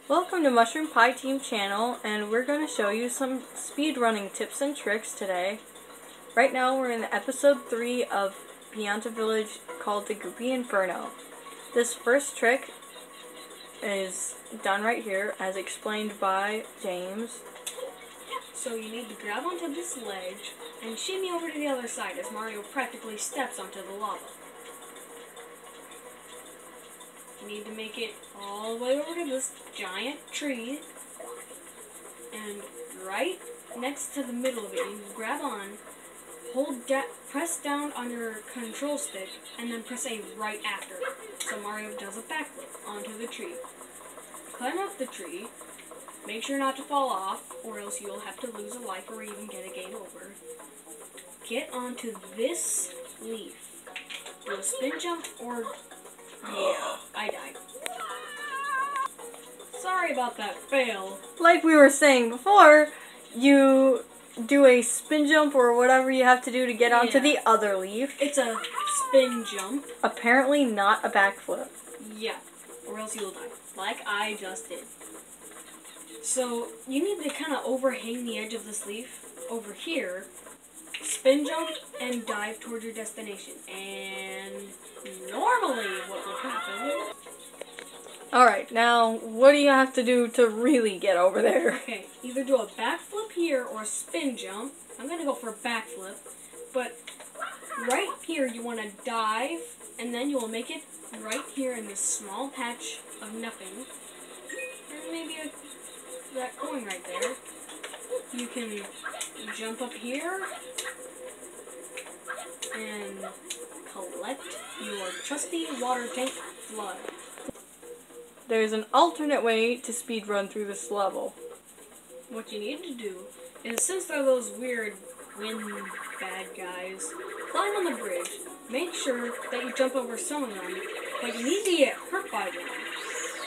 Welcome to Mushroom Pie Team channel, and we're going to show you some speedrunning tips and tricks today. Right now we're in episode 3 of Pianta Village called the Goopy Inferno. This first trick is done right here as explained by James. So you need to grab onto this ledge and shimmy over to the other side as Mario practically steps onto the lava. You need to make it all the way over to this giant tree, and right next to the middle of it, you grab on, press down on your control stick, and then press A right after. So Mario does a backflip onto the tree. Climb up the tree, make sure not to fall off, or else you'll have to lose a life or even get a game over. Get onto this leaf. Do a spin jump or... yeah, I died. Sorry about that fail. Like we were saying before, you do a spin jump or whatever you have to do to get onto the other leaf. It's a spin jump. Apparently not a backflip. Yeah, or else you'll die, like I just did. So, you need to kind of overhang the edge of this leaf over here, spin jump, and dive towards your destination. And normally what would happen... Alright, now what do you have to do to really get over there? Okay, either do a backflip here or a spin jump. I'm going to go for a backflip, but right here you want to dive, and then you will make it right here in this small patch of nothing. And maybe that coin right there. You can jump up here and collect your trusty water tank flood. There's an alternate way to speedrun through this level. What you need to do is, since they're those weird wind bad guys, climb on the bridge, make sure that you jump over some of them, but you need to get hurt by them,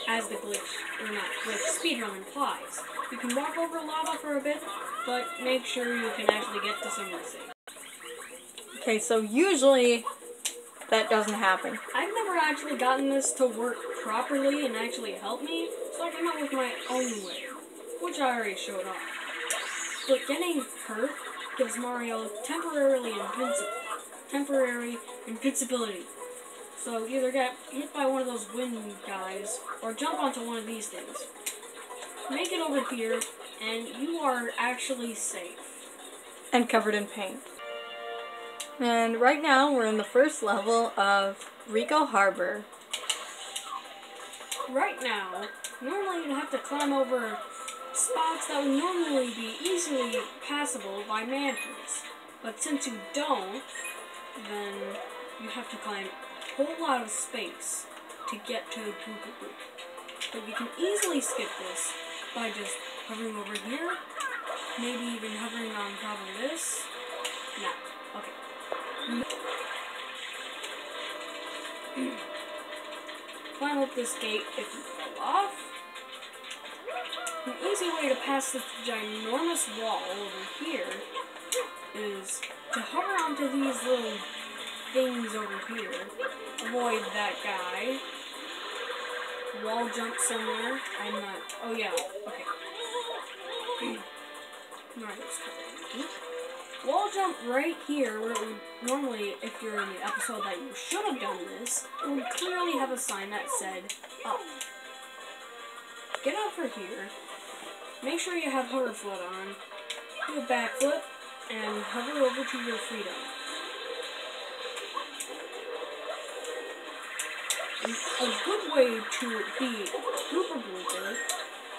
as the glitch, or not glitch, speedrun implies. You can walk over lava for a bit, but make sure you can actually get to somewhere safe. Okay, so usually that doesn't happen. I've never actually gotten this to work properly and actually help me, so I came up with my own way, which I already showed off. But getting hurt gives Mario temporary invincibility. So either get hit by one of those wind guys, or jump onto one of these things. Make it over here, and you are actually safe. And covered in paint. And right now we're in the first level of Rico Harbor. Right now, normally you'd have to climb over spots that would normally be easily passable by manholes. But since you don't, then you have to climb a whole lot of space to get to the Gooper Blooper. But you can easily skip this by just hovering over here, maybe even hovering on top of this. No. Okay. Climb up this gate if you fall off. An easy way to pass this ginormous wall over here is to hover onto these little things over here. Avoid that guy. Wall jump somewhere. I'm not... oh yeah, okay. Alright, let's go. Wall jump right here, where it would normally, if you're in the episode that you should have done this, it would clearly have a sign that said, up. Get over here, make sure you have hover flood on, do a backflip, and hover over to your freedom. And a good way to beat Gooper Blooper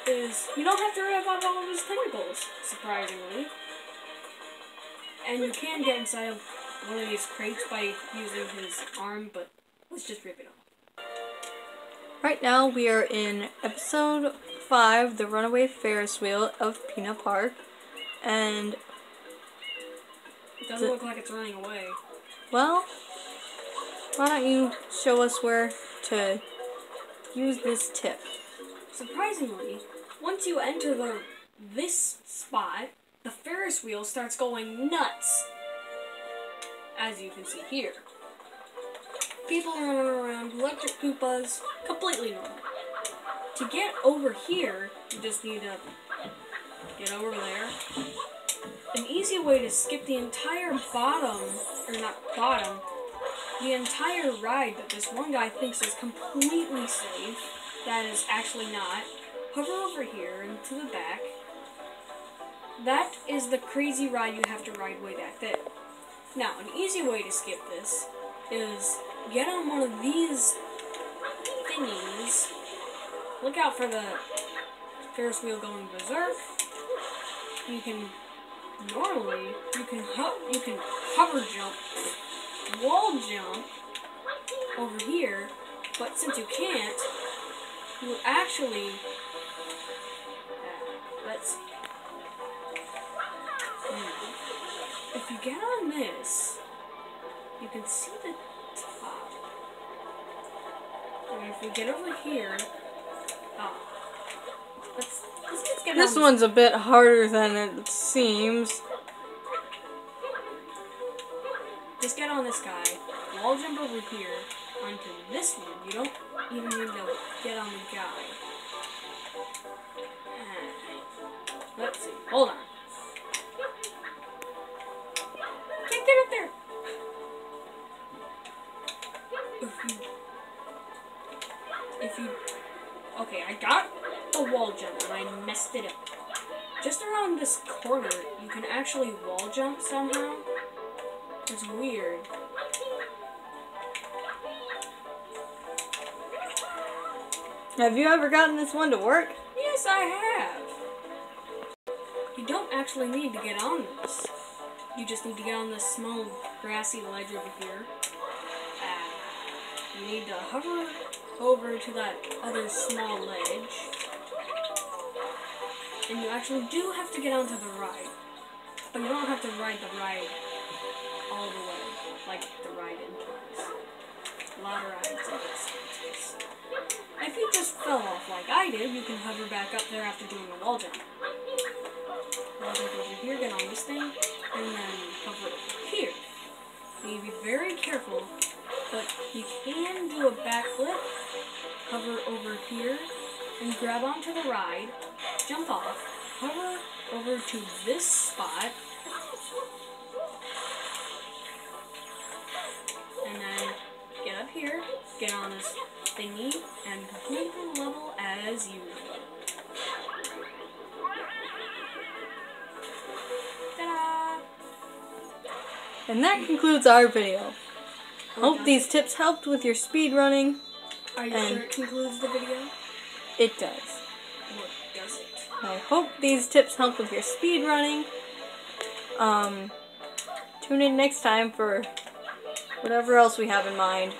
is you don't have to rev up all of his tentacles, surprisingly. And you can get inside of one of these crates by using his arm, but let's just rip it off. Right now we are in episode 5, the Runaway Ferris Wheel of Peanut Park. And it doesn't look like it's running away. Well, why don't you show us where to use this tip? Surprisingly, once you enter this spot, the Ferris wheel starts going nuts, as you can see here. People running around, electric Koopas, completely normal. to get over here, you just need to get over there. An easy way to skip the entire bottom, or not bottom, the entire ride that this one guy thinks is completely safe, that is actually not. Hover over here and to the back. That is the crazy ride you have to ride way back there. Now, an easy way to skip this is get on one of these thingies. Look out for the Ferris wheel going berserk. You can hover jump, wall jump over here, but since you can't, you will actually let's see. If you get on this, you can see the top. And if we get over here, let's just get this one's a bit harder than it seems. Just get on this guy, wall jump over here onto this one. You don't even need to get on the guy. Let's see. Hold on. Can't get up there. Okay, I got the wall jump and I messed it up. Just around this corner, you can actually wall jump somehow. It's weird. Have you ever gotten this one to work? Yes, I have. You don't actually need to get on this. You just need to get on this small grassy ledge over here. You need to hover over to that other small ledge. And you actually do have to get onto the ride. But you don't have to ride the ride all the way, like the ride implies. A lot of rides in this case. If you just fell off like I did, you can hover back up there after doing a wall jump. Wall jump over here, get on this thing, and then hover over here. You need to be very careful, but you can do a backflip, hover over here, and grab onto the ride, jump off, hover over to this spot, and then get up here, get on this thingy, and complete the level as usual. Ta-da! And that concludes our video. Hope these tips helped with your speed running. Are you sure it concludes the video? It does. What does it? I hope these tips helped with your speed running. Tune in next time for whatever else we have in mind.